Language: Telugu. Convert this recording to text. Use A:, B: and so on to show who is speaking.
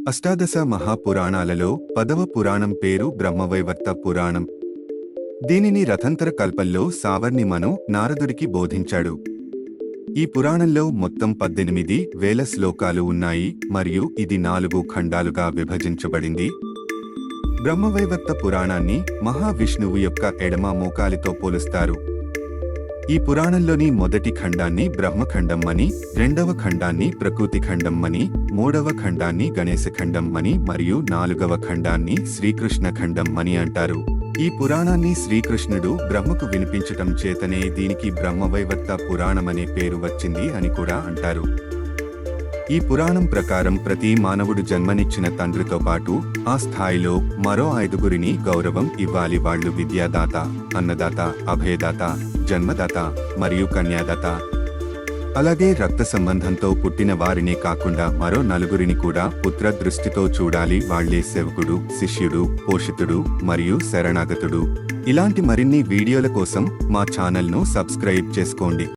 A: అష్టాదశ మహాపురాణాలలో 10వ పురాణం పేరు బ్రహ్మవైవర్త పురాణం. దీనిని రథంతర కల్పంలో సావర్ణిమను నారదుడికి బోధించాడు. ఈ పురాణంలో మొత్తం 18,000 శ్లోకాలు ఉన్నాయి మరియు ఇది 4 ఖండాలుగా విభజించబడింది. బ్రహ్మవైవర్త పురాణాన్ని మహావిష్ణువు యొక్క ఎడమ మోకాలితో పోలుస్తారు. ఈ పురాణంలోని మొదటి ఖండాన్ని బ్రహ్మఖండం అని, రెండవ ఖండాన్ని ప్రకృతి ఖండం అని, మూడవ ఖండాన్ని గణేశఖండం అని మరియు 4వ ఖండాన్ని శ్రీకృష్ణ ఖండం అని అంటారు. ఈ పురాణాన్ని శ్రీకృష్ణుడు బ్రహ్మకు వినిపించటం చేతనే దీనికి బ్రహ్మవైవర్త పురాణమనే పేరు వచ్చింది అని కూడా అంటారు. ఈ పురాణం ప్రకారం ప్రతి మానవుడు జన్మనిచ్చిన తండ్రితో పాటు ఆ స్థాయిలో మరో 5గురిని గౌరవం ఇవ్వాలి. వాళ్ళు విద్యాదాత, అన్నదాత, అభయదాత, జన్మదాత మరియు కన్యాదాత. అలాగే రక్త సంబంధంతో పుట్టిన వారినే కాకుండా మరో 4గురిని కూడా పుత్ర దృష్టితో చూడాలి. వాళ్లే సేవకుడు, శిష్యుడు, పోషితుడు మరియు శరణాగతుడు. ఇలాంటి మరిన్ని వీడియోల కోసం మా ఛానల్ను సబ్స్క్రైబ్ చేసుకోండి.